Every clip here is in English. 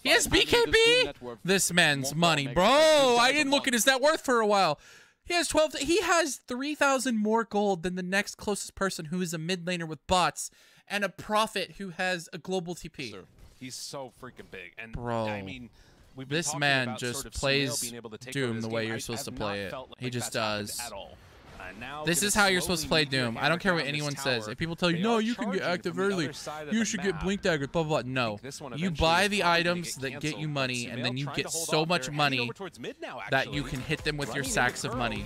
He has BKB? This man's money, bro. I didn't look at his net worth for a while. He has 12. He has 3,000 more gold than the next closest person who is a mid laner with bots and a prophet who has a global TP. He's so freaking big. And bro, I mean, this man just plays Doom the way you're supposed to play it. He just does. This is how you're supposed to play Doom. I don't care what anyone says. If people tell you, no, you can get active early, you should get Blink Dagger, blah, blah, blah. No. You buy the items that get you money, and then you get so much money that you can hit them with your sacks of money.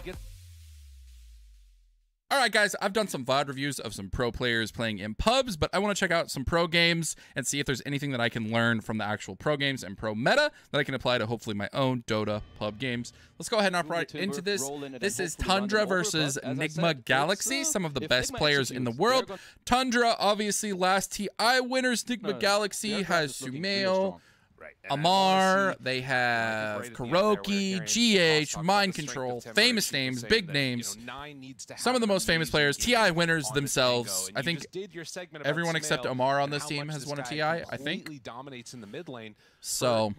All right, guys, I've done some VOD reviews of some pro players playing in pubs, but I want to check out some pro games and see if there's anything that I can learn from the actual pro games and pro meta that I can apply to hopefully my own Dota pub games. Let's go ahead and hop right into this. This is Tundra versus Nigma Galaxy, some of the best players in the world. Tundra, obviously, last TI winners. Nigma Galaxy has Sumail, Amar, they have Kuroki, GH, Mind Control, famous names, big names. Some of the most famous players, TI winners themselves. I think everyone except Amar on this team has won a TI, I think. So,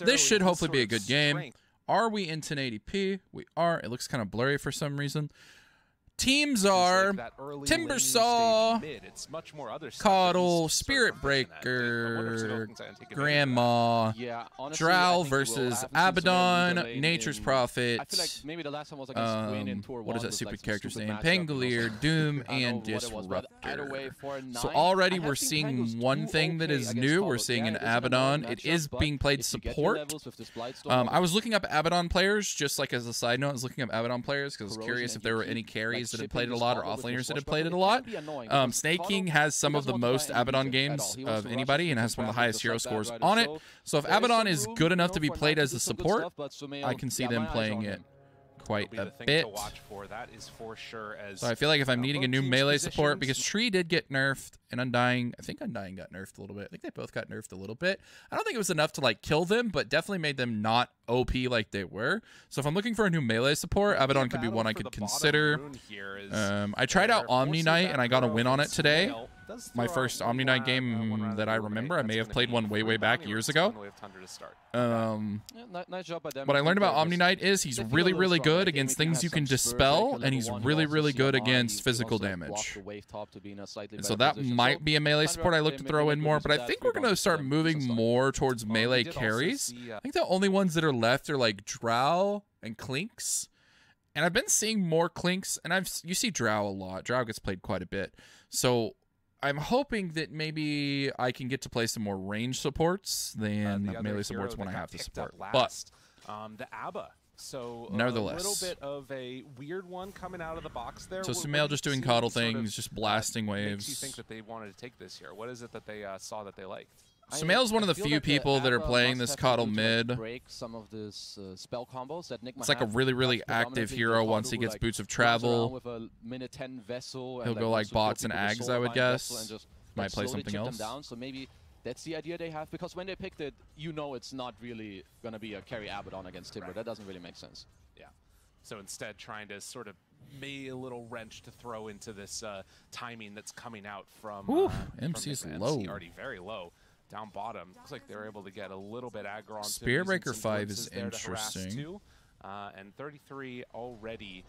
this should hopefully be a good game. Are we in 1080p? We are. It looks kind of blurry for some reason. Teams are Timbersaw, Coddle, Spirit Breaker, Grandma, Drow versus Abaddon, Nature's Prophet, what is that stupid character's name? Pangolier, Doom, and Disruptor. So already we're seeing one thing that is new. We're seeing an Abaddon. It is being played support. I was looking up Abaddon players, just like as a side note, I was looking up Abaddon players because I was curious if there were any carries that had played it a lot or offlaners that had played it a lot. Snake King has some of the most Abaddon games of anybody and has one of the highest hero scores on it. So if Abaddon is good enough to be played as a support, I can see them playing it quite a bit. So I feel like if I'm needing a new melee support, because Tree did get nerfed and Undying, I think Undying got nerfed a little bit. I think they both got nerfed a little bit. I don't think it was enough to like kill them, but definitely made them not OP like they were. So if I'm looking for a new melee support, Abaddon could be one I could consider. I tried out Omni Knight and I got a win on it today. My first Omni Knight game that I remember. I may have played one way back years ago. What I learned about Omni Knight is he's really good against things you can dispel, and he's really good against physical damage. And so that might be a melee support I look to throw in more, but I think we're going to start moving more towards melee carries. I think the only ones that are left are like Drow and Clinks. And I've been seeing more Clinks, and you see Drow a lot. Drow gets played quite a bit. So I'm hoping that maybe I can get to play some more range supports than melee supports when I have to support. But the ABBA. So nevertheless, a little bit of a weird one coming out of the box there. So Sumail just doing coddle things, just blasting waves. Makes you think that they wanted to take this here? What is it that they saw that they liked? Sumail's one of the few people that are playing this coddle mid. Break some of this spell combos that it's like a really active hero once he gets boots of travel. He'll go like bots and ags, I would guess. Might play something else. So maybe that's the idea they have, because when they picked it, you know it's not really going to be a carry Abaddon against Timber. That doesn't really make sense. Yeah. So instead, trying to sort of be a little wrench to throw into this timing that's coming out from MC's low. Already very low. Down bottom, looks like they're able to get a little bit aggro on Spear Breaker 5 is interesting. And 33 already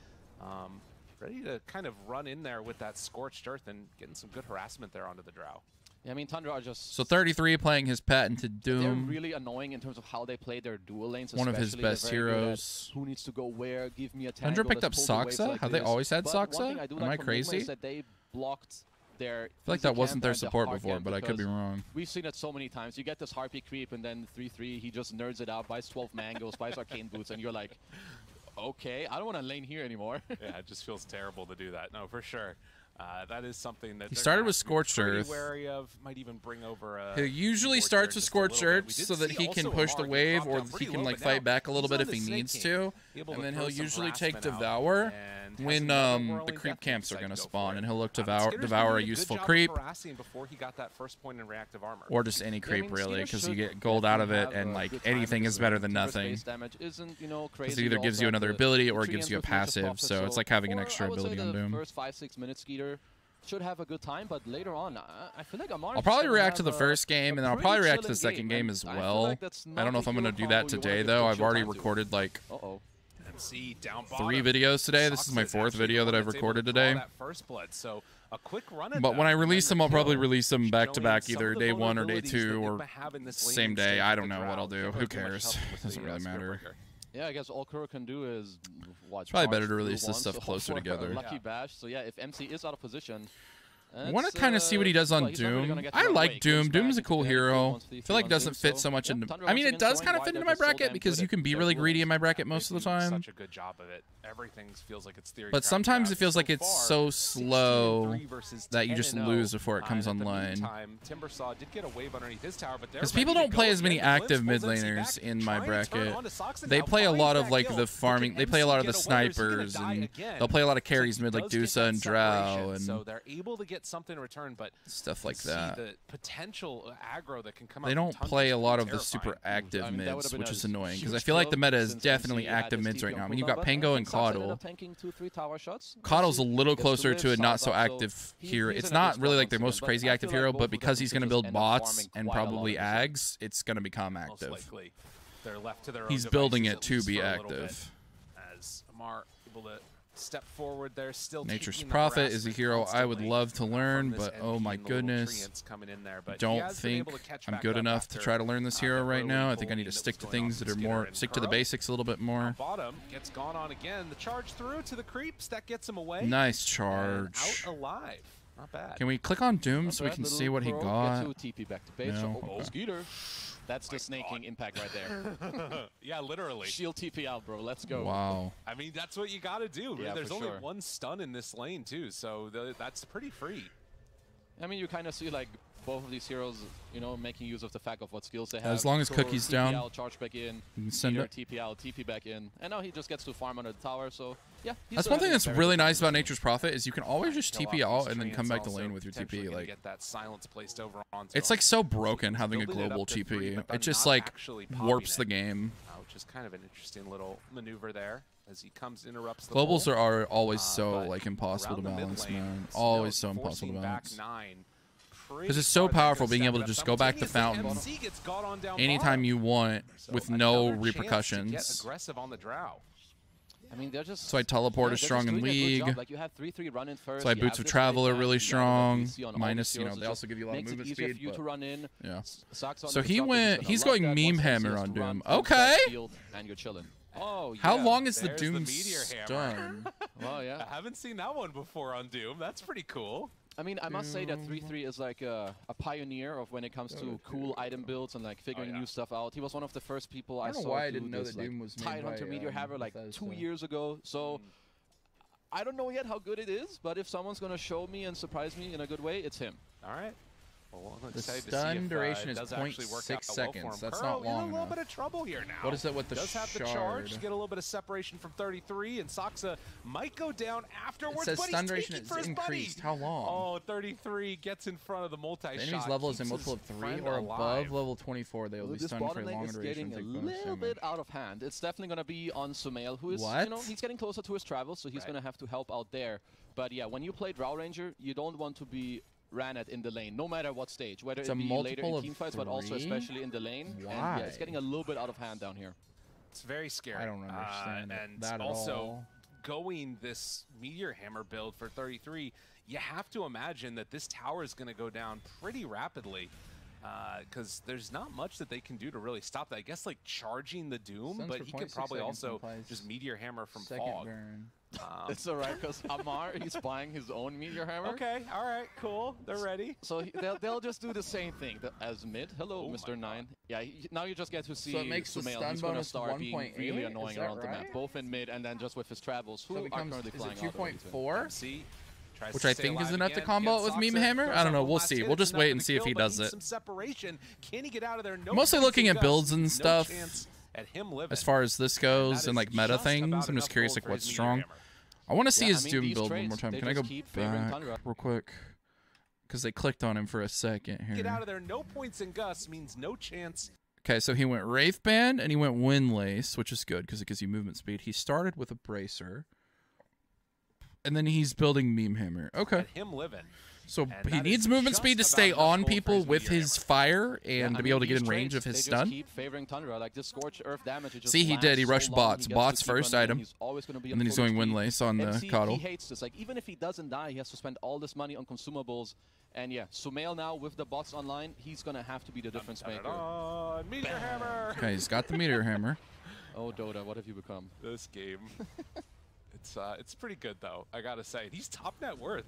ready to kind of run in there with that Scorched Earth and getting some good harassment there onto the Drow. Yeah, I mean, Tundra are just... So 33 playing his patented Doom. They're really annoying in terms of how they play their dual lanes. One of his best heroes. Who needs to go where, give me a tangle. Tundra picked up Saksa? Have they always had Saksa? Am I crazy? That they blocked their... I feel like that wasn't their support before, but I could be wrong. We've seen it so many times. You get this Harpy creep, and then 3-3, he just nerds it out, buys 12 mangoes, buys Arcane Boots, and you're like, okay, I don't want to lane here anymore. Yeah, it just feels terrible to do that. No, for sure. That is something that he started with Scorched Earth. Wary of. Might even bring over he usually starts with Scorched Earth so that he can push the wave, or he can like fight back a little bit if he needs to, and then he'll usually take Devour when the creep camps are going to spawn, and he'll look to devour a useful creep, or just any creep really, because you get gold out of it, and like anything is better than nothing. Because it either gives you another ability or it gives you a passive, so it's like having an extra ability on Doom. First 5-6 minutes, Skeeter, should have a good time, but later on, I feel like Amar. I'll probably react to the first game, and then I'll probably react to the second game as well. I don't know if I'm gonna do that today though. I've already recorded like 3 videos today. This is my 4th video that I've recorded today. But when I release them, I'll probably release them back to back, either day 1 or day 2 or same day. I don't know what I'll do. Who cares? It doesn't really matter. Yeah, I guess all Kuro can do is watch. Probably better to release this stuff closer together. Lucky Bash. So yeah, if MC is out of position. I want to kind of see what he does on Doom. I like Doom. Doom's a cool hero. I feel like it doesn't fit so much into... I mean, it does kind of fit into my bracket because you can be really greedy in my bracket most of the time. Such a good job of it. Everything feels like it's theory. But sometimes it feels like it's so slow that you just lose before it comes online. Because people don't play as many active mid laners in my bracket. They play a lot of like the farming. They play a lot of the snipers, and they'll play a lot of carries mid like Dusa and Drow, and so they're able to get something in return, but stuff like that. The potential aggro that can come they don't play a lot of the super active mids, which is annoying because I feel like the meta is definitely active mids right now. I mean, you've got Pango and Caudle. Caudle's a little closer to a not so active hero. It's not really like their most crazy active hero, but because he's going to build bots and probably Ags, it's going to become active. He's building it to be active. As Amar able to step forward there, still Nature's Prophet is a hero I would love to learn, but oh my goodness, don't think I'm good enough to try to learn this hero right now. I think I need to stick to things that are more, stick to the basics a little bit more. Bottom gets gone on again. The charge through to the creeps, that gets him away. Nice charge. Out alive. Not bad. Can we click on Doom so we can see what he got? No. Skeeter. That's the snaking impact right there. Yeah, literally. Shield TP out, bro. Let's go. Wow. I mean, that's what you got to do. Yeah, there's only 1 stun in this lane, too, so that's pretty free. I mean, you kind of see, like, both of these heroes, you know, making use of the fact of what skills they have. As long as Cookie's down, out, charge back in, you can send it. TP out, TP back in. And now he just gets to farm under the tower, so yeah. That's one thing that's really nice about Nature's Prophet is you can always just TP out and then come back to lane with your TP. Like, get that silence placed over onto it's like so broken having a global TP. It just like warps the game. Which is kind of an interesting little maneuver there as he comes, interrupts the globals are always so like impossible to balance, man. Always so impossible to balance. Because it's so powerful being able to just go back to Fountain anytime you want with no repercussions. I mean, they're just so I teleport is strong in League. Like you have 3-3 run in first. So I Boots of Travel are really strong. Minus, you know, they also give you a lot of movement speed. To run in. Yeah. So he went. He's going Meme Hammer on Doom. Okay. And you're chilling. Oh, yeah. How long is the Doom stun? Well, yeah. I haven't seen that one before on Doom. That's pretty cool. I mean, I must say that 3-3 is like a pioneer of when it comes to cool item builds and like figuring new stuff out. He was one of the first people I saw I didn't know that Doom was made by Tidehunter Meteor Hammer like 2 years ago. So I don't know yet how good it is, but if someone's going to show me and surprise me in a good way, it's him. All right. Well, the stun duration is 0.6 seconds. That's not long enough. A little bit of trouble here now. What is it with the does have the charge, get a little bit of separation from 33, and Saksa might go down afterwards. It says stun duration is increased. How long? Oh, 33 gets in front of the multi-shot. The enemy's level is a multiple of 3 or above level 24. They will be stunned for a longer duration. Getting a little bit out of hand. It's definitely going to be on Sumail, who is, you know, he's getting closer to his travels, so he's going to have to help out there. But yeah, when you play Drow Ranger, you don't want to be ran at in the lane, no matter what stage, whether it be later in team fights, but also especially in the lane. Why? And yeah, it's getting a little bit out of hand down here. It's very scary. I don't understand and that at also all. Going this Meteor Hammer build for 33, you have to imagine that this tower is going to go down pretty rapidly. Because there's not much that they can do to really stop that. I guess like charging the Doom, but he could probably also just Meteor Hammer from Fog. It's alright, because Amar, he's buying his own Meteor Hammer. Okay, alright, cool. They're ready. So they'll just do the same thing as mid. Hello, Mr. 9. Yeah, now you just get to see Sumail. He's going to start being really annoying around the map, both in mid and then just with his travels, who are currently flying out. 2.4? Which I think is enough to combo it with Meme Hammer. I don't know. We'll see. We'll just wait and see if he does it. Mostly looking at builds and stuff. As far as this goes and like meta things, I'm just curious like what's strong. I want to see his Doom build one more time. Can I go back real quick? Because they clicked on him for a second here. Get out of there. No points in Gus means no chance. Okay, so he went Wraithband and he went Windlace, which is good because it gives you movement speed. He started with a Bracer. And then he's building Meme Hammer. Okay. At him living. So he needs movement speed to stay on people with his fire and to be able to get in range of his stun. Keep favoring Tundra. Like this Scorch Earth damage, it just See, he did. He rushed bots. Bots first item. And then he's doing Windlace on the Coddle. He hates this. Like, even if he doesn't die, he has to spend all this money on consumables. And yeah, Sumail now with the bots online, he's going to have to be the difference maker. Meteor Hammer! Okay, he's got the Meteor Hammer. Oh, Dota, what have you become? This game. It's pretty good, though, I gotta say. He's top net worth.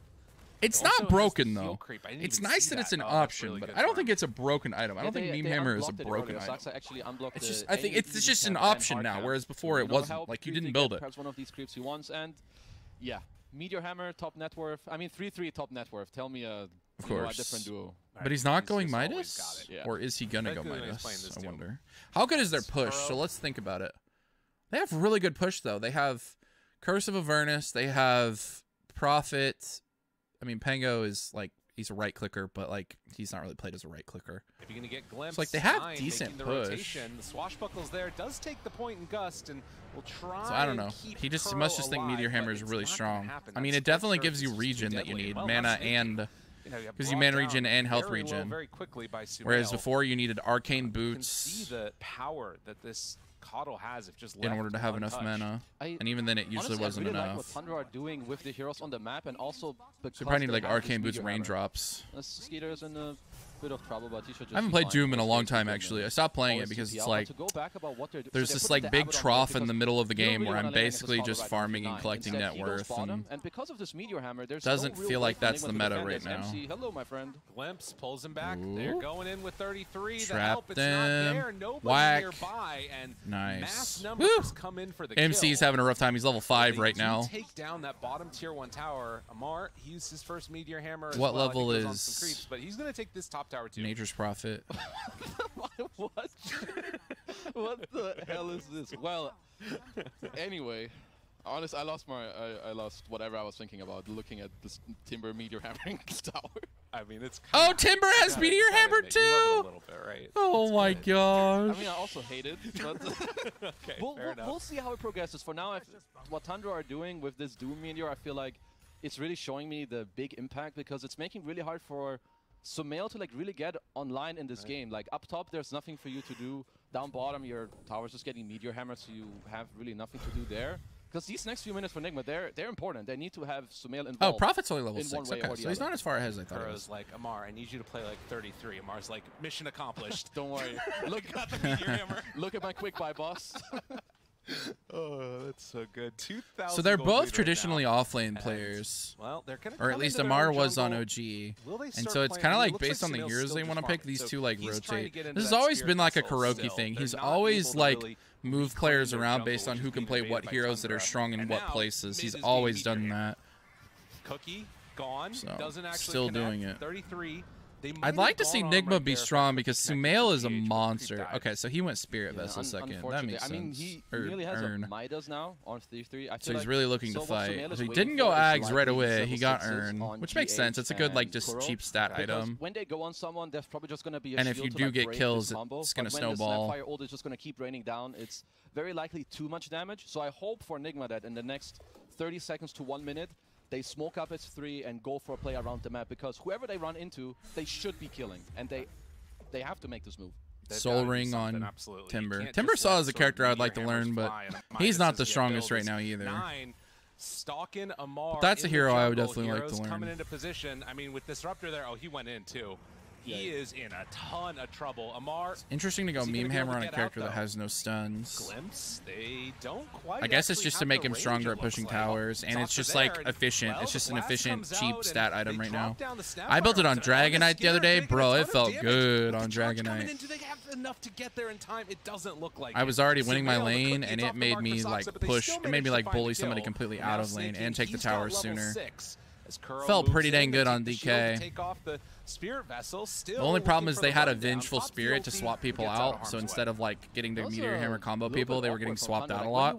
It's not broken, though. It's nice that it's an option, really but I don't think it's a broken item. I don't think Meme Hammer is a broken item. Actually It's just, I think it's just an option now, whereas before it wasn't. Like, you didn't build it. Perhaps one of these creeps he wants, and yeah, Meteor Hammer, top net worth. I mean, 3-3 top net worth. Tell me a different duo. But he's not going Midas? Or is he going to go Midas? I wonder. How good is their push? So let's think about it. They have really good push, though. They have Curse of Avernus. They have Prophet. I mean, Pango is, like, he's a right clicker, but, like, he's not really played as a right clicker. If you're going to get Glimpse, so, like, they have decent push. The Swashbuckles there does take the point in Gust, and will try. So, I don't know. He must just think Meteor Hammer is really strong. I mean, it definitely gives you regen that you need. Mana and... Because you mana regen and health regen. Whereas before you needed Arcane Boots. You can see the power that this Coddle has if just in order to have enough mana, and even then it usually wasn't enough. I really enough. like what Tundra are doing with the heroes on the map, and also because you probably need like Arcane Boots raindrops. Skeeter is in a bit of trouble, but he should just I haven't played Doom in a long time actually. I stopped playing it because it's like there's this like big trough in the middle of the game where I'm basically just farming and collecting net worth, and because of this Meteor Hammer, there's doesn't feel like that's the meta right now. Hello, my friend. Glimpse pulls him back. They're going in with 33. Trap them. Whack. Nice. Mass numbers come in for the MC's having a rough time. He's level 5 right now. Take down that bottom tier 1 tower. Amar, he used his first Meteor Hammer. What level is? Creeps, but he's gonna take this top tower too. Nature's Prophet. What? What the hell is this? Well, anyway, honest, I lost whatever I was thinking about looking at this Timber Meteor Hammering tower. I mean, it's Timber has Meteor Hammer too. A little bit, right? Oh my gosh. I mean, I also hate it, but okay, we'll see how it progresses. For now, what Tundra are doing with this Doom Meteor, I feel like it's really showing me the big impact because it's making really hard for Sumail to like really get online in this game. Like up top, there's nothing for you to do. Down bottom, your tower's just getting Meteor Hammer, so you have really nothing to do there. Because these next few minutes for Nigma, they're important. They need to have Sumail involved. Oh, Prophet's only level 6. Okay, so he's not as far ahead as I thought he was. Like, Amar, I need you to play like 33. Amar's like, mission accomplished. Don't worry. Look at the Meteor Hammer. Look at my quick buy, boss. Oh, that's so good. 2,000. So they're both traditionally offlane players. Well, they're gonna or at least Amar was on OG. And so it's kind of like based on the heroes they want to pick, these two like rotate. This has always been like a Kuroki thing. He's always like move players around based on who can play what heroes that are strong in what places. He's always done that. Cookie gone. So doesn't actually still doing it. 33. I'd like to see Nigma be strong because Sumail is a monster. Okay, so he went Spirit Vessel second. That makes sense. I mean, he really has a Midas now on 3-3. So he's really looking to fight. So he didn't go Ags right away. He got Urn, which makes sense. It's a good, like, just cheap stat item. When they go on someone, there's probably just going to be a and if you do get kills, it's going to snowball. When the Snapfire ult is just going to keep raining down, it's very likely too much damage. So I hope for Nigma that in the next 30 seconds to 1 minute, they smoke up its 3 and go for a play around the map because whoever they run into, they should be killing, and they have to make this move. Soul Ring on Timber. Timber Saw is a character I'd like to learn, but he's not the strongest right now either. Stalking Amar. But that's a hero I would definitely like to learn. Coming into position. I mean, with Disruptor there, oh, he went in too. He is in a ton of trouble. Amar. It's interesting to go Meme Hammer on a character that has no stuns. Glimpse. They don't quite. I guess it's just to make him stronger at pushing towers, and it's just like efficient. It's just an efficient, cheap stat item right now. I built it on Dragonite the other day, bro. It felt good on Dragonite. Do they have enough to get there in time? It doesn't look like I was already winning my lane, and it made me like push. It made me like bully somebody completely out of lane and take the towers sooner. Felt pretty dang good on DK. The only problem is they had a Vengeful Spirit to swap people out, so instead of like getting the Meteor Hammer combo people, they were getting swapped out a lot,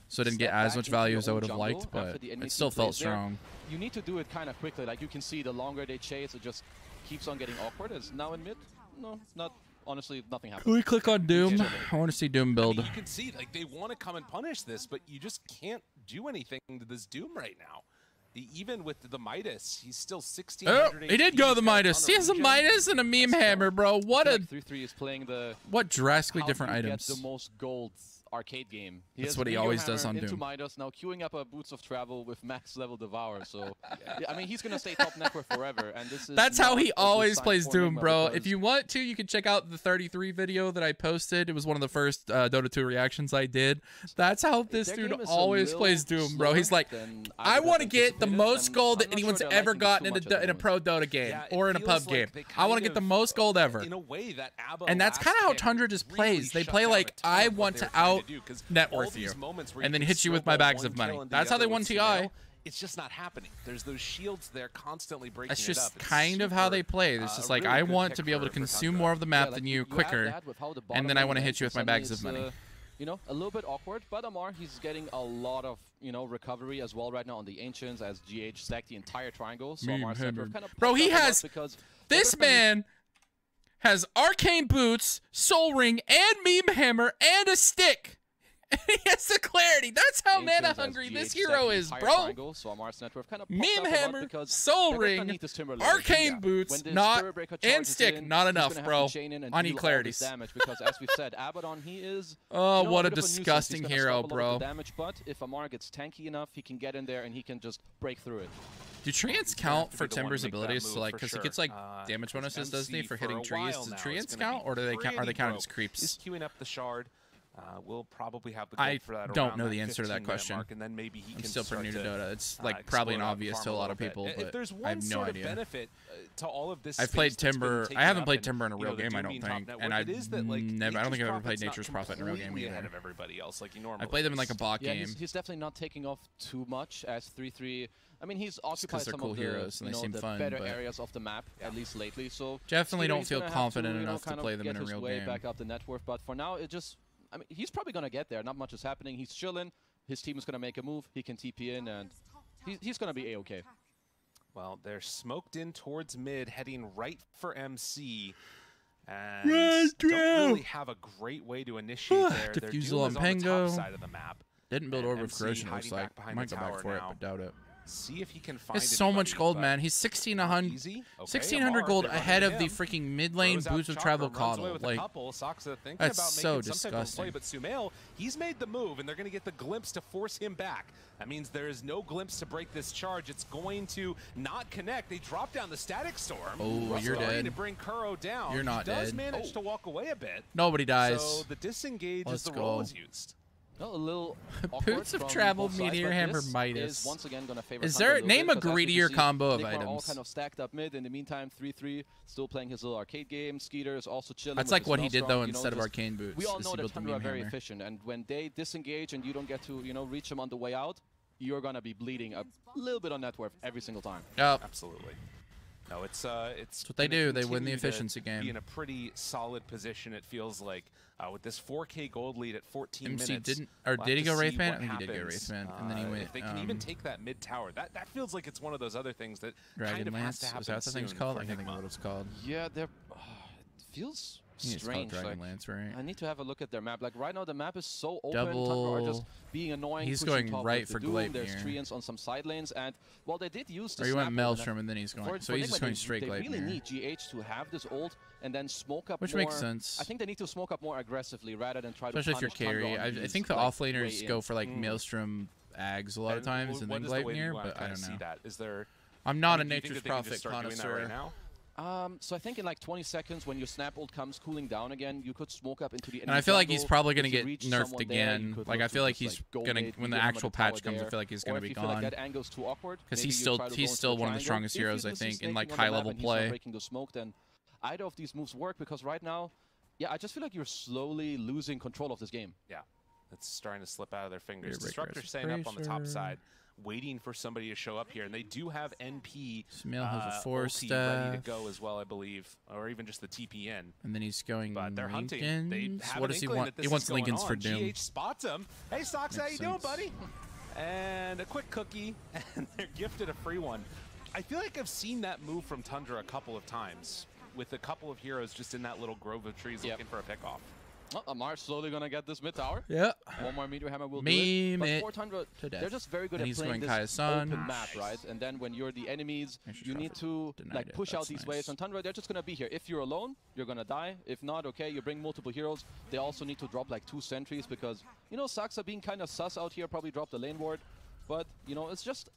so it didn't get as much value as I would have liked, but it still felt strong. You need to do it kind of quickly. Like you can see, the longer they chase, it just keeps on getting awkward. It's now in mid. No, not. Honestly, nothing happened. Can we click on Doom? I want to see Doom build. I mean, you can see, like, they want to come and punish this, but you just can't do anything to this Doom right now. even with the Midas, he's still 16. Oh, he did go to the Midas. He has a Midas and a meme hammer, bro. What a 3-3 is playing the what drastically different items. Get the most gold arcade game. That's what he always does on into Doom. Midas, now queuing up a Boots of Travel with max level Devour. So, yeah, I mean, he's gonna stay top network forever, and this is that's how he always sign plays for Doom, Nigma, bro. If you want to, you can check out the 33 video that I posted. It was one of the first Dota 2 reactions I did. That's how this dude always plays Doom, bro. He's like, I want to get the most gold that anyone's ever gotten in a pro Dota game or in a pub game. I want to get the most gold ever. In a way that and that's kind of how Tundra just plays. They play like, I want to out net worth you, and then hit you with my bags of money. That's how they won TI. It's just not happening. There's those shields there constantly breaking That's it up. just kind of how they play. It's just like, I want to be able to consume more of the map than you quicker, and then I want to hit you with my bags of money. You know, a little bit awkward, but Amar, he's getting a lot of, you know, recovery as well right now on the Ancients as GH stacked the entire triangle. So Amar's kind of bro, he has, this man has arcane boots, soul ring, and meme hammer, and a stick. He has the clarity. That's how mana hungry this hero is, bro. Meme hammer, soul ring, arcane boots, and stick. Not enough, bro. I need clarities. Because as we've said, Abaddon, he is. Oh, what a disgusting hero, bro. But if Amar gets tanky enough, he can get in there and he can just break through it. Do treants count for Timber's abilities? So like, because he gets like damage bonuses, doesn't he, for hitting trees? Does treants count, or do they count? Are they counted as creeps? He's queuing up the shard. We'll probably have the gold for that. I don't know the answer to that question. Mark, and then maybe he I'm still pretty new to Dota. It's like probably an obvious to a lot of people, but there's one I have no sort idea. Of benefit to all of this. I've played Timber. I haven't played Timber in a real game, I don't think, and I've never. I don't think I've ever played Nature's Prophet in a real game either. Ahead of everybody else, like you normally. I played them in like a bot game. He's definitely not taking off too much as 3-3. I mean, he's occupied some cool of the, heroes and they seem fun, better areas of the map, at least lately. So definitely don't feel confident enough to play them in a real game. Back up the net worth, but for now, it just. I mean, he's probably going to get there. Not much is happening. He's chilling. His team is going to make a move. He can TP in, and he's going to be A-okay. Well, they're smoked in towards mid, heading right for MC. And don't really have a great way to initiate there. Diffusal on Pango. Side of the map. Didn't build Orb of Corrosion, looks like. I might go back for it, but doubt it. See if he can find. It's so much gold, man. He's 1,600, 1,600 gold ahead of the freaking mid lane Boots of Travel Coddle. Like, that's so disgusting. But Sumail, he's made the move, and they're going to get the glimpse to force him back. That means there is no glimpse to break this charge. It's going to not connect. They drop down the Static Storm. Oh, you're dead. To bring Kuro down. You're not dead. He does dead. manage to walk away a bit. Nobody dies. So the disengage is the role is used. No, a little Boots of Travel, Meteor Hammer, Midas. Once again gonna favor is there name a greedier combo of items? All kind of stacked up mid. In the meantime, 3-3 still playing his little arcade game. Skeeter is also chilling. That's like what he did though instead of arcane boots. We all know that Tundra are very efficient, and when they disengage and you don't get to reach them on the way out, you're gonna be bleeding a little bit on net worth every single time. Yep. Absolutely. No, it's what they do. They win the efficiency game. Be in a pretty solid position. It feels like with this 4K gold lead at 14 MC minutes. Did he go Wraithman? I think he did go Wraithman, and then he went. If they can even take that mid tower, that feels like it's one of those other things that Dragon kind of Lance. has to happen. Is that what the thing's called? I can't think of what it's called. Yeah, they're. It feels strange. Dragon Lance, right? I need to have a look at their map. Like right now, the map is so open. Tundra are just being annoying. He's going right for Gleipnir. There's treants on some side lanes, and well, they did use the. Or he went Maelstrom, and then he's going. So he's just going straight Gleipnir. They really need GH to have this ult and then smoke up. Which makes sense. I think they need to smoke up more aggressively rather than try to. Especially if you're carry. I think the offlaners go for like Maelstrom Ags a lot of times, and then Gleipnir. But I don't know. Is there? I'm not a Nature's Prophet connoisseur. So I think in like 20 seconds when your snap ult comes cooling down again, you could smoke up into the enemy. And I feel like jungle. he's probably going to get nerfed again. Like I feel like he's going to, when the actual patch comes, I feel like he's going to be gone. Because he's still one of the strongest heroes, I think, in like high level play. Breaking the smoke, then either of these moves work, because right now, yeah, I just feel like you're slowly losing control of this game. Yeah, it's starting to slip out of their fingers. Destructor staying up on the top side, waiting for somebody to show up here, and they do have NP Sumail has a 4-staff ready to go as well, I believe, or even just the TPN. And then he's going. But they're hunting. They what does he want? He wants Lincolns for Doom. GH spots him. Hey, Socks, how you doing, buddy? And a quick cookie, and they're gifted a free one. I feel like I've seen that move from Tundra a couple of times, with a couple of heroes just in that little grove of trees looking for a pickoff. Well, Amar's slowly gonna get this mid tower. Yeah. One more meteor hammer will do it. But for Tundra, to death. they're just very good And at playing this Kayasan. open map, right? And then when you're the enemies, you need to like push out these waves. On Tundra, they're just gonna be here. If you're alone, you're gonna die. If not, okay, you bring multiple heroes. They also need to drop like 2 sentries because, you know, Saxa being kind of sus out here, probably dropped the lane ward. But, you know, it's just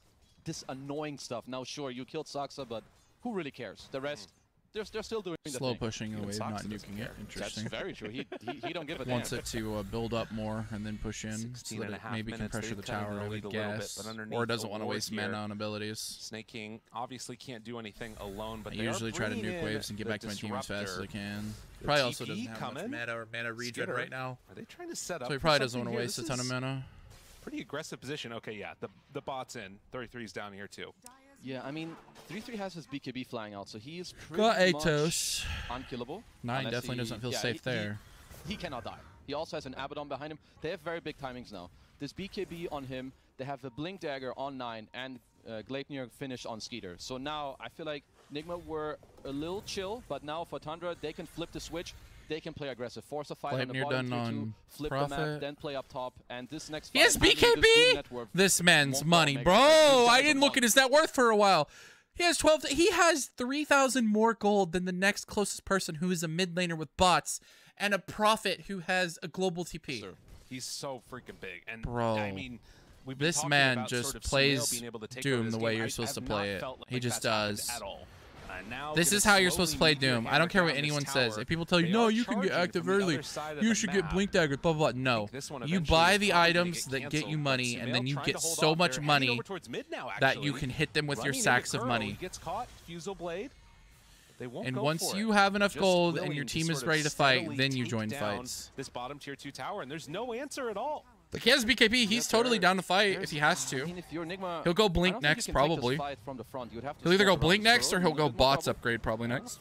this annoying stuff. Now, sure, you killed Saxa, but who really cares? The rest... They're still doing the slow thing. pushing the wave, not nuking it. Interesting. That's very true. He don't give a damn. Wants it to build up more and then push in, so that it maybe can pressure the tower, I would guess. Or doesn't want to waste mana on abilities. Snake King obviously can't do anything alone, but I usually try to nuke waves and get back to my team as fast as I can. Probably also doesn't have much mana or mana regen right now. Are they trying to set up? So he probably doesn't want to waste a ton of mana. Pretty aggressive position. Okay, yeah, the bot's in. 33's down here too. Yeah, I mean, 3-3 has his BKB flying out, so he is pretty much unkillable. 9 definitely doesn't feel safe there. He cannot die. He also has an Abaddon behind him. They have very big timings now. This BKB on him, they have the Blink Dagger on 9 and Gleipnir finished on Skeeter. So now I feel like Nigma were a little chill, but now for Tundra, they can flip the switch. They can play aggressive, force a fight on the bottom tier 2, flip the map, then play up top, and this next fight... He has BKB? This man's money, bro! I didn't look at his net worth for a while. He has 12... He has 3,000 more gold than the next closest person who is a mid laner with bots, and a Prophet who has a global TP. Sure. He's so freaking big. And bro, I mean, this man just plays Doom the way you're supposed to play it. He just does. This is how you're supposed to play Doom. I don't care what anyone says. If people tell you, no, you can get active early, you should get Blink Dagger, blah, blah, blah. No. You buy the items that get you money, and then you get so much money that you can hit them with your sacks of money. And once you have enough gold and your team is ready to fight, then you join fights. This bottom tier 2 tower, and there's no answer at all. Like, he has BKB. He's totally down to fight if he has to. He'll go Blink next, probably. He'll either go Blink next or he'll go bots upgrade probably next.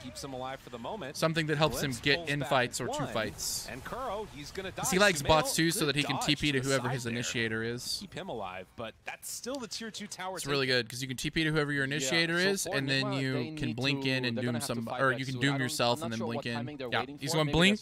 Keeps him alive for the moment. Something that helps him get in fights or 2 fights. And Kuro, he's gonna die. He likes bots too, so that he can TP to whoever his initiator is. Keep him alive, but that's still the tier 2 tower. It's really good because you can TP to whoever your initiator is, and then you can blink in and doom some, or you can doom yourself and then blink in. Yeah, he's going blink.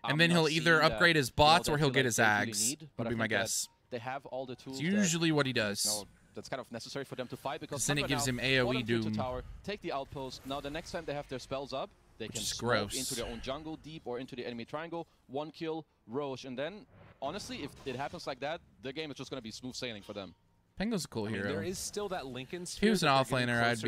And then he'll either upgrade his bots or he'll get his Ags, would be my guess. They have all the tools. It's usually what he does. That's kind of necessary for them to fight because then it gives him AoE Doom. Tower, take the outpost. Now the next time they have their spells up, they can smoke into their own jungle deep or into the enemy triangle. 1 kill, Roche, and then honestly, if it happens like that, the game is just going to be smooth sailing for them. Pengo's a cool hero. There is still that Lincoln sphere. If he was an offlaner, I'd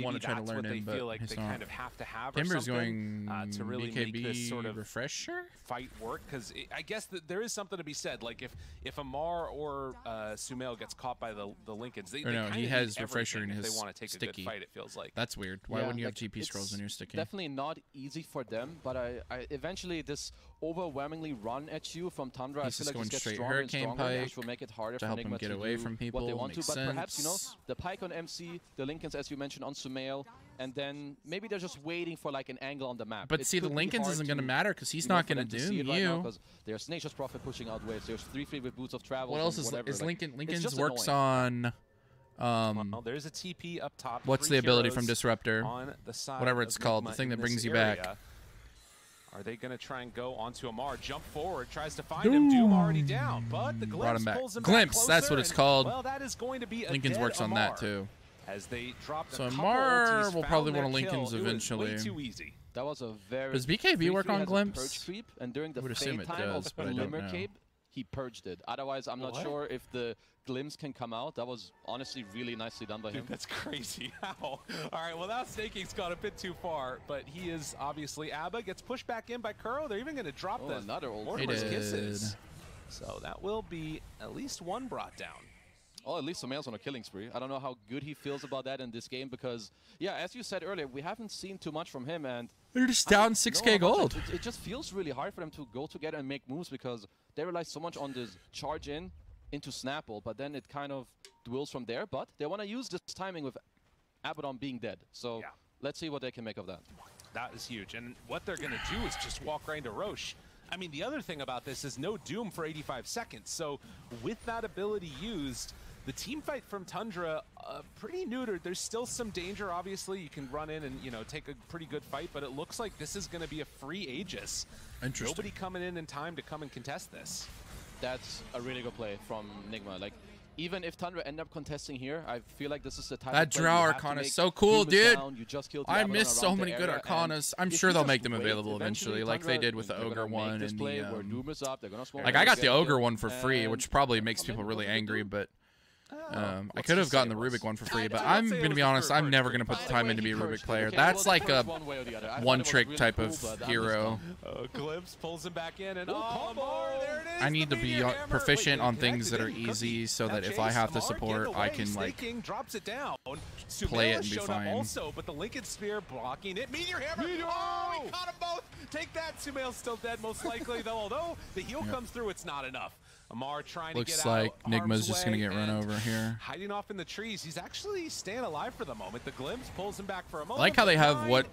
want to try to learn him, but feel like he's they not. Kind of have to have Timber's going to really BKB make this sort of refresher fight work, because I guess that there is something to be said. Like if Amar or Sumail gets caught by the Lincolns, they no, he has refresher in his they want to take sticky. a good fight. It feels like that's weird. Why wouldn't you have GP scrolls in your sticky? Definitely not easy for them, but I eventually this overwhelmingly run at you from Tundra, I feel like going straight Hurricane Pike, which will make it harder to for help Nigma him get away from people. What they want to, but sense. Perhaps, you know, the Pike on MC, the Lincolns, as you mentioned, on Sumail, and then maybe they're just waiting for like an angle on the map. But see, the Lincolns isn't going to matter because he's not going to doom you. Right, there's Nature's Prophet pushing out waves. There's 3-3 with Boots of Travel. What else is Lincoln? Lincoln's works on. Well, there's a TP up top. What's the ability from Disruptor? On the side whatever it's called, the thing that brings you back. Are they going to try and go onto Amar? Jump forward, tries to find him. Doom already down, but the Glimpse pulls him back closer, that's what it's called. Well, that is going to be a Lincoln's works on that too. As they drop so Amar will probably want to Lincoln's eventually. Way too easy. That was a very. Does BKB work on Glimpse? Purge creep, and during the I would assume it does, but I don't know. Cape, he purged it. Otherwise, I'm not sure if the Glimpse can come out. That was honestly really nicely done by him. That's crazy. How? All right, well, now Snaking's gone a bit too far, but he is obviously Abba. Gets pushed back in by Kuro. They're even going to drop the another old Mortimer's Kisses. So that will be at least one brought down. Oh, at least Sumail's on a killing spree. I don't know how good he feels about that in this game because, yeah, as you said earlier, we haven't seen too much from him, and they're just down 6K gold. It just feels really hard for them to go together and make moves because they rely so much on this charge in into Snapple, but then it kind of dwells from there. But they want to use this timing with Abaddon being dead. So let's see what they can make of that. That is huge. And what they're going to do is just walk right into Roche. I mean, the other thing about this is no Doom for 85 seconds. So with that ability used, the team fight from Tundra pretty neutered. There's still some danger, obviously. You can run in and, you know, take a pretty good fight, but it looks like this is going to be a free Aegis. Interesting. Nobody coming in time to come and contest this. That's a really good play from Nigma. Like, even if Tundra end up contesting here, I feel like this is the type that of play Drow you have Arcana to is so cool, dude. You just killed I the miss so around many the good area, Arcanas. I'm if sure you they'll just make them wait, available eventually, like they Tundra, did with the they're gonna Ogre make one. this And play the, where Doom is up, they're gonna smoke like I got the get Ogre killed, one for free, which probably makes people really angry, but I could have gotten the Rubik one for free, but I'm going to be honest, I'm never going to put the time in to be a Rubik player. That's like a one-trick type of hero. Glimpse pulls him back in, and there it is. I need to be proficient on things that are easy so that if I have to support, I can like drops it down. play it and be fine. Also, but the Lincoln Spear blocking it. Meteor Hammer! Oh, he caught them both! Take that! Sumail's still dead, most likely, though. Although the heal comes through, it's not enough. Amar trying to get out. Looks like Nigma's just going to get run over here. Hiding off in the trees. He's actually staying alive for the moment. The glimpse pulls him back for a moment. I like how they have what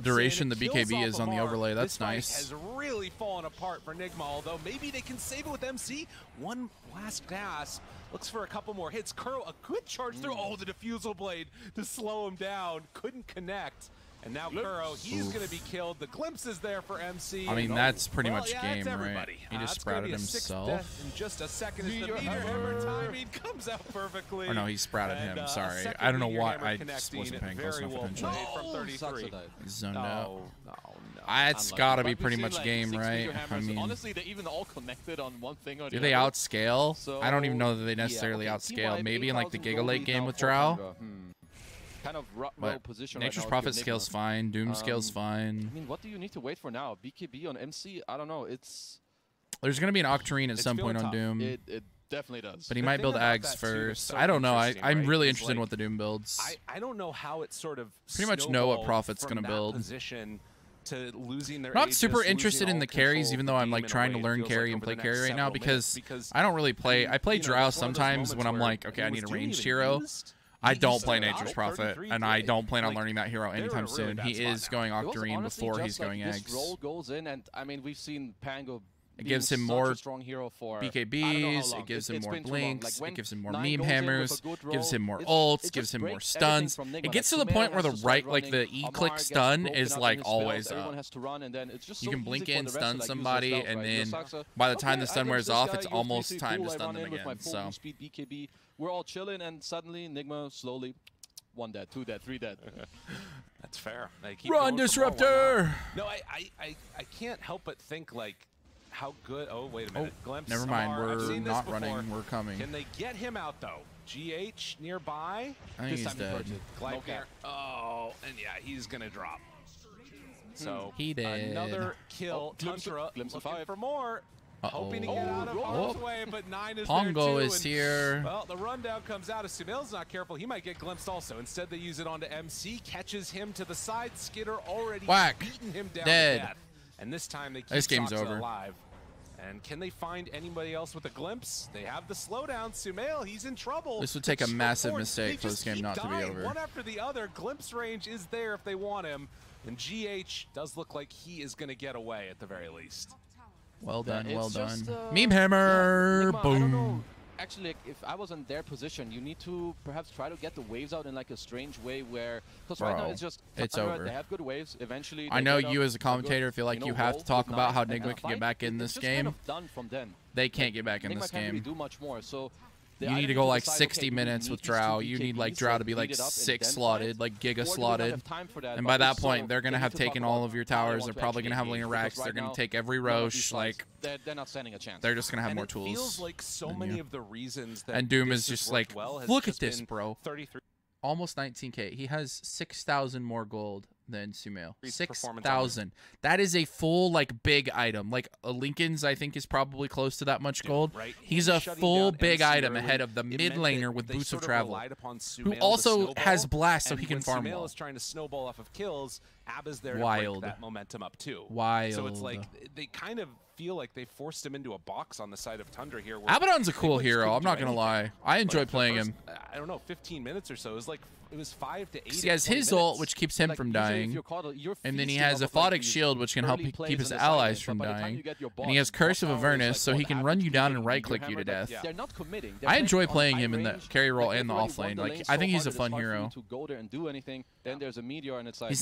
duration the BKB is on the overlay. That's nice. Has really fallen apart for Nigma, although maybe they can save it with MC. One last gas. Looks for a couple more hits. Kuro, a good charge through. Oh, the Diffusal Blade to slow him down. Couldn't connect. And now Kuro, he's going to be killed. The glimpse is there for MC. I mean, that's pretty much game, right? He just sprouted himself. In just a second, as the Meteor Hammer timing comes out perfectly. Or no, he sprouted him. Sorry. I don't know why. I just wasn't paying close enough attention. From 33. Zoned out. No. It's got to be pretty much game, right? I mean, honestly, they even all connected on one thing or the do they other. outscale? I don't even know that they necessarily outscale. Maybe in like the Giga Lake game with Drow. Kind of row position Nature's right now Prophet scales fine. Doom scales fine. I mean, what do you need to wait for now? BKB on MC? I don't know. There's going to be an Octarine at some point on Doom. It definitely does. But he might build Ags first. I don't know. I'm really interested in what the Doom builds. I don't know how it sort of pretty much know what Prophet's going to build. To losing their I'm not super interested in the carries, even though I'm like trying to learn carry and play carry right now, because I don't really play. I play Drow sometimes when I'm like, okay, I need a ranged hero. I don't play Nature's Prophet, and I don't plan on learning that hero anytime soon. He is going Octarine before he's going Eggs. This role goes in, and I mean, we've seen Pango. It gives him more strong hero for BKBs, it gives him more blinks, it gives him more meme hammers, gives him more ults, gives him more stuns. It gets to the point where the E-click stun is like always up. You can blink in, stun somebody, and then by the time the stun wears off, it's almost time to stun them again. So we're all chilling, and suddenly Nigma slowly 1 dead, 2 dead, 3 dead. That's fair. Run, Disruptor! No, I can't help but think like how good. Oh, wait a minute. Glimpse. Never mind. We're not running. We're coming. Can they get him out though? GH nearby. I think he's dead. Oh, and yeah, he's gonna drop. So he did. Another kill. Tundra looking for more. Hoping to get out of harm's way, but 9 is Pongo there too, is here. Well, the rundown comes out. If Sumail's not careful, he might get glimpsed also. Instead, they use it onto MC, catches him to the side. Skitter already beaten him down to death. And this time they keep this game's Soxa over. alive. And can they find anybody else with a glimpse? They have the slowdown. Sumail, he's in trouble. This would take a massive mistake for this game not to be over. One after the other. Glimpse range is there if they want him. And GH does look like he is going to get away at the very least. Well done, well done. Meme hammer, Nigma, boom. I don't know. Actually, like, if I was in their position, you need to perhaps try to get the waves out in like a strange way where, because right now it's just over. They have good waves. Eventually, I know you as a commentator feel like you have to talk about how Nigma can get back in this game. Kind of done from then. They can't get back in this game. Really do much more. So you need to go like 60 minutes with Drow. You need like Drow to be like 6 slotted, like Giga slotted. And by that point, they're going to have taken all of your towers. They're probably going to have Linger Racks. They're going to take every Roche. Like, they're not standing a chance. They're just going to have more tools. It feels like so many of the reasons that and Doom is just like, look at this, bro. 33. Almost 19K. He has 6,000 more gold than Sumail. 6,000. That is a full, like, big item. Like, Lincoln's, I think, is probably close to that much gold. Right. He's a full big item ahead of the mid laner with Boots of Travel, who also has Blast so he can farm well. Sumail is trying to snowball off of kills, Abba's there to break that momentum up too. So it's like they kind of feel like they forced him into a box on the side of Tundra here. Abaddon's a cool hero. I'm not gonna lie. I enjoy playing him. I don't know, 15 minutes or so. It was 5 to 8. He has his ult, which keeps him from dying, and then he has a Photic Shield, which can help keep his allies from dying. And he has Curse of Avernus, so he can run you down and right-click you to death. I enjoy playing him in the carry role and the off lane. Like, I think he's a fun hero. He's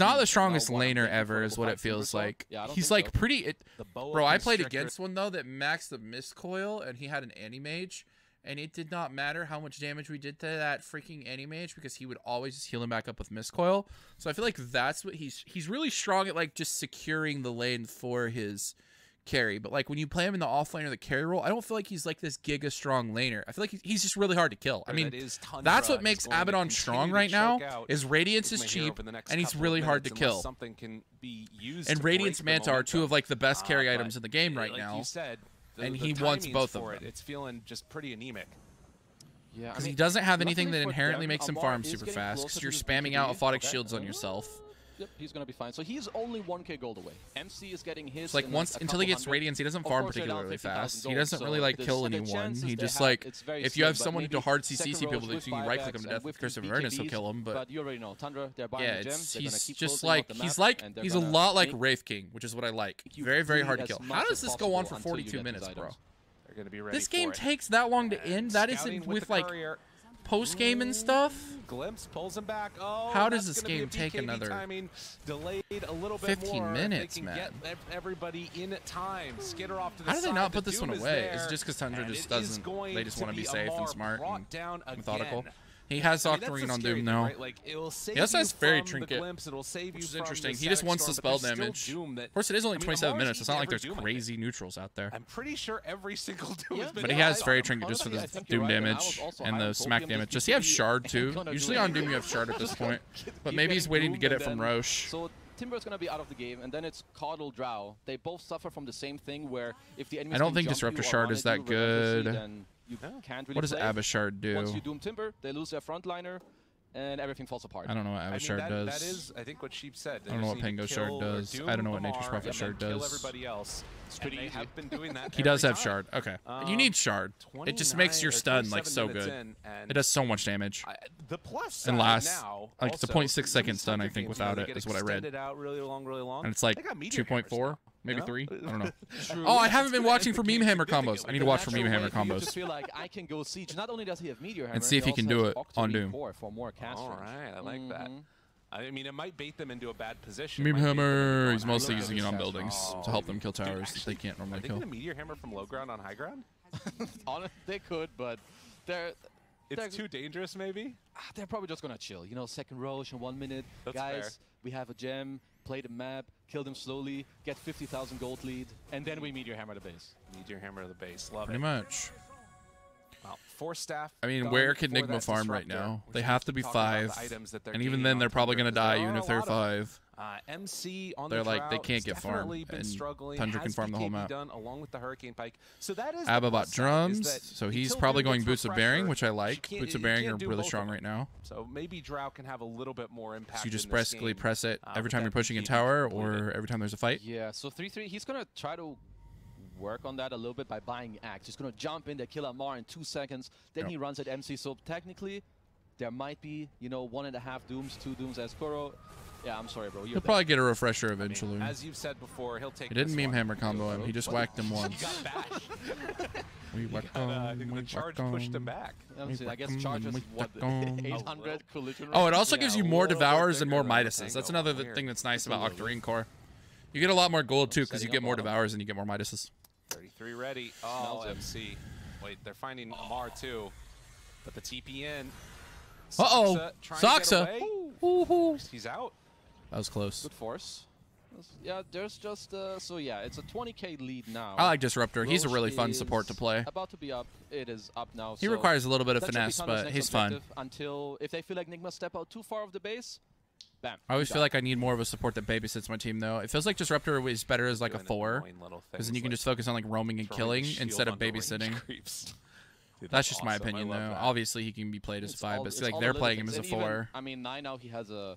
not the strongest laner ever, is what it feels like. He's like pretty. Bro, I played against one though that maxed the Mistcoil, and he had an Anti-Mage. And it did not matter how much damage we did to that freaking Anti-Mage because he would always just heal him back up with Mistcoil. So I feel like that's what he's really strong at, like just securing the lane for his carry. But like when you play him in the offlane or the carry role, I don't feel like he's like this giga strong laner. I feel like he's just really hard to kill. I mean, that's what makes Abaddon strong right now. Is Radiance is cheap and he's really hard to kill. And Radiance Manta are two of like the best carry items in the game right now. And he wants both of them. It's feeling just pretty anemic. Yeah, because he doesn't have anything that inherently makes him farm super fast. Because you're spamming out Aphotic Shields on yourself. Yep, he's gonna be fine. So he's only 1k gold away. MC is getting his. It's like until he gets Radiance, he doesn't farm particularly fast. He doesn't really like kill anyone. He just like if you have someone who do hard CC people that you can right click him to death with Curse of Avernus, he'll kill him. But you already know Tundra. Yeah, he's just like he's a lot like Wraith King, which is what I like. Very hard to kill. How does this go on for 42 minutes, bro? This game takes that long to end. That isn't with like post game and stuff. Glimpse pulls him back. Oh, how does this game take another delayed a little bit 15 minutes, man? Get everybody in time. Skitter off to the How do they side. not put this one away? Is it just because Tundra just doesn't? They just want to be safe and smart and methodical. He has Octarine on Doom now. Right? Like, he also has Fairy Trinket, which is interesting. He just wants the spell damage. Of course, it is only 27 minutes. It's not like there's crazy neutrals out there. I'm pretty sure every single Doom has been. But he has Fairy Trinket just for the Doom damage and the smack damage. Does he have Shard too? Usually on Doom you have Shard at this point. But maybe he's waiting to get it from Roche. So Timber's going to be out of the game, and then it's Caudle Drow. They both suffer from the same thing where if the enemy I don't think Disruptor Shard is that good. You can't really what does Abashard do? Once you Doom Timber, they lose their frontliner, and everything falls apart. I don't know what Abashard does. That is, I think, what Sheep said. I don't know what Pango Shard does. I don't know what Nature's Prophet Shard does. Everybody else. It's pretty easy. Have been doing that he does have Shard. Okay. You need Shard. It just makes your stun like so good. It does so much damage. The plus and lasts like it's a 0.6 second stun, I think, without it, is what I read. Really long. And it's like 2.4. Maybe 3? I don't know. Oh, I haven't been watching for Meme Hammer combos. I need to watch for Meme Hammer combos. Just feel like I can go siege. Not only does he have Meteor Hammer, and see if he can do it on Doom. For more cast all right, I like that. I mean, it might bait them into a bad position. Meme Hammer, he's mostly using it on buildings to help them kill towers that they can't normally kill. Are they going to Meteor Hammer from low ground on high ground? They could, but it's too dangerous, maybe? They're probably just going to chill. You know, second Roche in 1 minute. That's Guys, fair. We have a gem. Play the map, kill them slowly, get 50,000 gold lead, and then we Meteor Hammer the base. Meteor Hammer the base. Love it. Pretty much. Well, 4 staff. I mean, where could Nigma farm right now? They have to be 5. And even then, they're probably going to die, even if they're 5. MC on they're like, they can't get farmed. And Tundra can farm the whole map. Done along with the Hurricane Pike. So that is Abba bought drums, so he's probably going Boots of Bearing, which I like. Boots of Bearing are really strong right now. So maybe Drow can have a little bit more impact. So you just basically press it every time you're pushing a tower or every time there's a fight? Yeah, so 3-3, he's going to try to work on that a little bit by buying Axe. He's going to jump in there, kill Amar in 2 seconds, then he runs at MC. So technically, there might be, you know, 1.5 Dooms, 2 Dooms as Kuro. Yeah, I'm sorry, bro. He'll probably get a refresher eventually. I mean, as you've said before, he'll take. He didn't Meme Hammer combo him. He just whacked him once. He got bashed. The charge pushed him back. I guess charge is what, 800 collision rate? Oh, it also gives you more Devours and more Midases. That's another thing that's nice about Octarine Core. You get a lot more gold too because you get more Devours and you get more Midases. 33 ready. Oh, MC. Wait, they're finding Amar too. But the TP in. Uh-oh. Saksa. He's out. That was close. Good force. Yeah, there's just so yeah, it's a 20k lead now. I like Disruptor. He's a really fun support to play. About to be up. It is up now. He requires a little bit of finesse, but he's fun. Until if they feel like Nigma step out too far of the base, bam. I always feel like I need more of a support that babysits my team, though. It feels like Disruptor is better as like a 4, because then you can just focus on like roaming and killing instead of babysitting. That's just my opinion, though. Obviously, he can be played as 5, but see, like they're playing him as a 4. I mean, 9 now he has a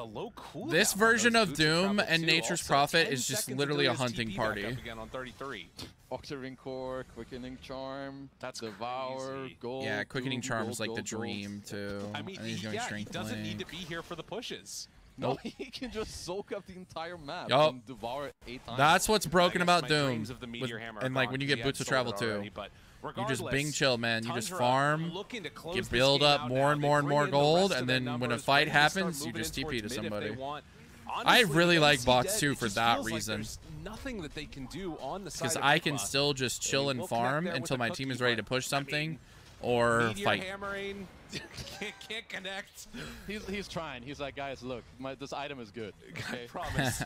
the low cooldown. This version of Boots of Doom travel and too. Nature's Also, Prophet 10 is just seconds literally a until his hunting TP back party. up again on 33. Octarine Core, Quickening Charm, That's Devour, crazy. Gold. Yeah, Quickening Gold, Charm gold, is like the gold, gold. dream too. I mean, think he's going he Strength doesn't need Link. to be here for the pushes. No, he can just soak up the entire map Yup. and devour it 8 times. That's what's broken I guess about my Doom. dreams of the Meteor Hammer are and like gone when you because get he Boots had of Travel sold it too. already, but You just Bing chill, man. You just farm, you build up more and more and more gold, and then when a fight happens, you just TP to somebody. I really like bots too for that reason. Nothing that they can do on the side because I can still just chill and farm until my team is ready to push something or fight. Hammering. Can't connect. He's trying. He's like, guys, look, this item is good. Okay? I promise.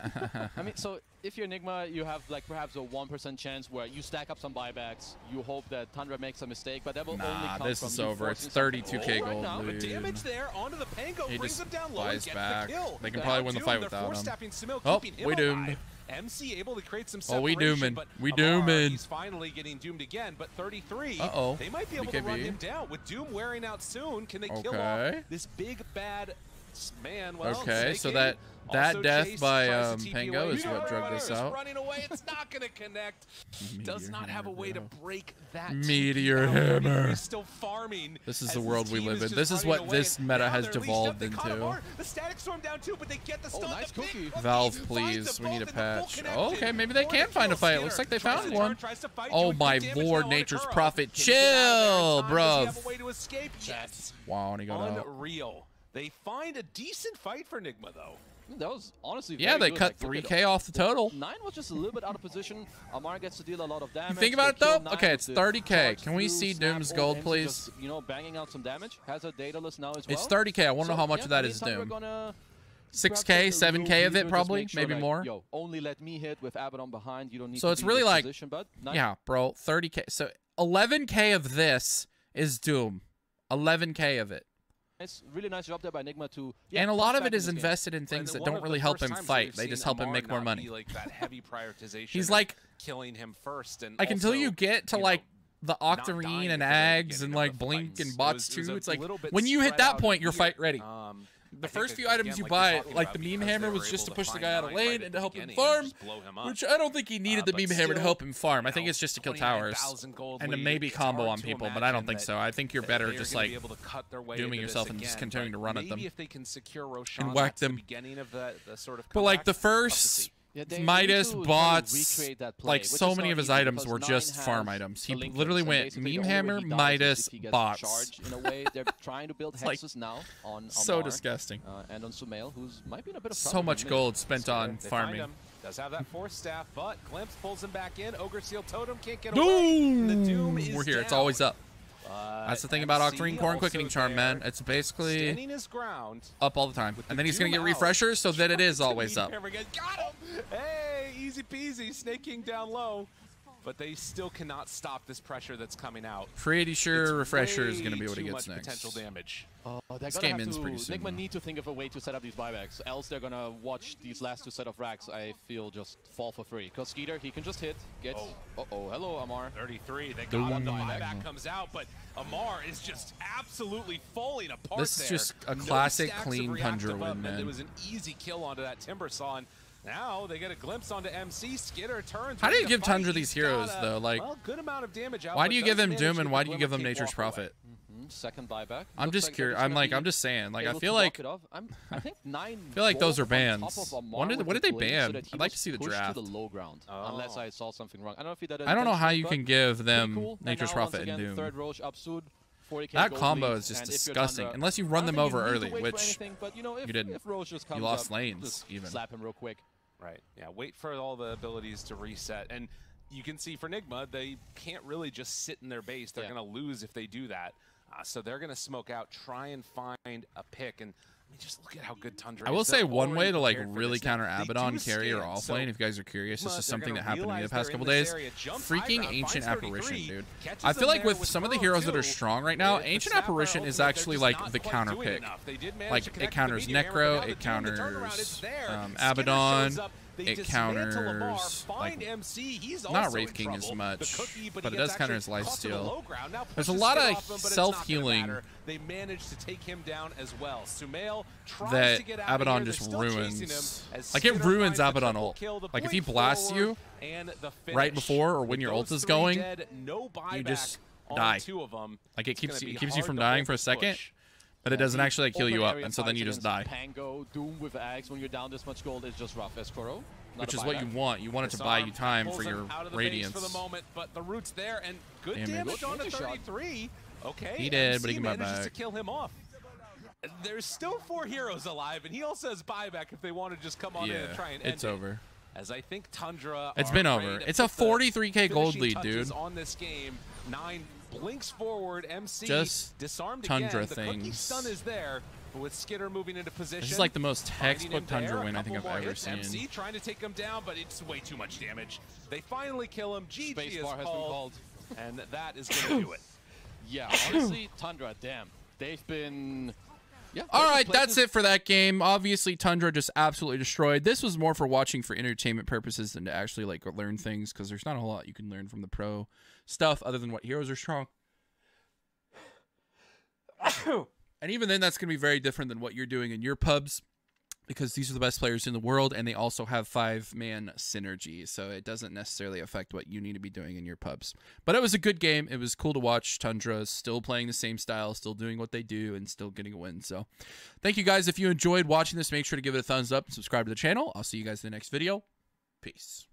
I mean, so if you're Nigma, you have like perhaps a 1% chance where you stack up some buybacks. You hope that Tundra makes a mistake, but that will only come this from is you over. It's forcing 32k gold. Right Dude. damage there onto the Pango. He brings just him down low and gets back. the kill. They can probably win the fight without him. Oh, we doomed. MC able to create some Oh, we separation, dooming. but We Amar, dooming. He's finally getting doomed again, but 33. Uh-oh. They might be able to run him down. With Doom wearing out soon, can they kill off this big bad man? Well, okay, so that death by Pango is what drug this out. Running away. It's not going to connect. Does not have a way to break that. Meteor hammer. He's still farming. This is the world we live in. This is what this meta has devolved into. The static storm down too, but they get the stun. Nice cookie. Valve, please. We need a patch. Oh, okay, maybe they can find a fight. Looks like they found one. Oh my lord, Nature's Prophet. Chill, bruv. Wow, and he got out. Unreal. They find a decent fight for Nigma, though. That was honestly yeah, they good. cut like, 3k off the total. 9 was just a little bit out of position. Amar gets to deal a lot of damage. You think about it though? Okay, it's 30k. Can we see Doom's gold, please? Just, you know, banging out some damage. Has a dataless now as well. It's 30k. I want to know how much of that is Doom. 6k, 7k of it probably, maybe like, more. Yo, only let me hit with Abaddon behind. You don't need so to it's be really in like, position, but yeah, bro, 30k. So 11k of this is Doom. 11k of it. It's really nice job there by Nigma to. Yeah, and a lot of it is invested in things that don't really help him fight. They just help him make more money. Like that heavy prioritization. He's like killing him first, and like until you get to like the Octarine and Ags and like Blink and Bots too, it's like when you hit that point, you're fight ready. The first few items you buy, like the meme hammer, was just to push the guy out of lane and to help him farm, which I don't think he needed the meme hammer to help him farm. I think it's just to kill towers and to maybe combo on people, but I don't think so. I think you're better just like dooming yourself and just continuing to run at them and whack them. But like the first Midas, bots, like so many of his items were just farm items. He literally went meme hammer, Midas, bots. In a way, they're trying to build hexes now on so Amar, disgusting. And on Sumail, who's might be in a bit of so much gold spent on farming. Does have that force staff, but Glimpse pulls him back in. Ogre Seal Totem can't get away. The Doom is We're here. Down. It's always up. That's the thing about Octarine Corn Quickening Charm, man. It's basically up all the time. And then he's going to get refreshers so that it is always up. Got him! Hey, easy peasy. Snake King down low. But they still cannot stop this pressure that's coming out. Pretty sure refresher is going to be what he gets next. Potential damage. This game ends pretty soon. Nigma need to think of a way to set up these buybacks, else they're gonna watch these last 2 set of racks, I feel, just fall for free. Because Skeeter, he can just hit, gets... hello, Amar. 33, they got him, the buyback comes out, but Amar is just absolutely falling apart. This is just a classic clean Tundra win, man. It was an easy kill onto that Timbersaw. Now they get a glimpse onto MC. Skidder turns. How do you give Tundra these heroes, though? Like, good amount of damage out, why do you give him Doom and why do you give him Nature's Prophet? Second buyback. I'm just curious. I'm just saying. Like, I feel like I think 9. I feel like those are bans. What did they ban? So I'd like to see the draft. To the low ground, unless I saw something wrong. I don't know if he did it. I don't know how you can give them Nature's Prophet and Doom. Third Roche up soon. That combo is just disgusting. Unless you run them over early, which you didn't. You lost lanes even. Slap him real quick. Right. Yeah. Wait for all the abilities to reset, and you can see for Nigma, they can't really just sit in their base. They're going to lose if they do that. So they're going to smoke out, try and find a pick, and I mean, just look at how good Tundra is. I will say one way to like really counter Abaddon carry or off lane, if you guys are curious, this is something that happened to me the past couple days. Freaking Ancient Apparition, dude. I feel like with some of the heroes that are strong right now, Ancient Apparition is actually like the counter pick. Like it counters Necro, it counters Abaddon. It counters, like, not Wraith King as much, but it does counter his lifesteal. There's a lot of self-healing that Abaddon just ruins. Like, it ruins Abaddon ult. Like, if he blasts you right before or when your ult is going, you just die. Like, it keeps you from dying for a second. But it doesn't actually like heal you up, and so then you just die. Pango, Doom with Axe when you're down this much gold is just rough. Escoro, which is what you want. You want it to buy you time for your radiance. For the moment, but the root's there, and good damage on the 33. Okay, he did, but he got manages back. to kill him off. There's still 4 heroes alive, and he also has buyback if they want to just come on in and try and end it's over. As I think Tundra. It's been over. It's a 43k gold lead, dude. On this game, 9 blinks forward. MC just disarmed Tundra again. things. The cookie stun is there, but with Skitter moving into position. This is like the most textbook Tundra win I think I've ever seen. MC trying to take him down, but it's way too much damage. They finally kill him. GG Space is bar has been called, and that is going to do it. Yeah, honestly, Tundra, damn, they've been. Yeah, all right, that's it for that game. Obviously, Tundra just absolutely destroyed. This was more for watching for entertainment purposes than to actually like learn things, because there's not a whole lot you can learn from the pro stuff other than what heroes are strong. And even then, that's going to be very different than what you're doing in your pubs, because these are the best players in the world, and they also have 5-man synergy, so it doesn't necessarily affect what you need to be doing in your pubs. But it was a good game. It was cool to watch Tundra still playing the same style, still doing what they do, and still getting a win. So thank you guys. If you enjoyed watching this, make sure to give it a thumbs up and subscribe to the channel. I'll see you guys in the next video. Peace.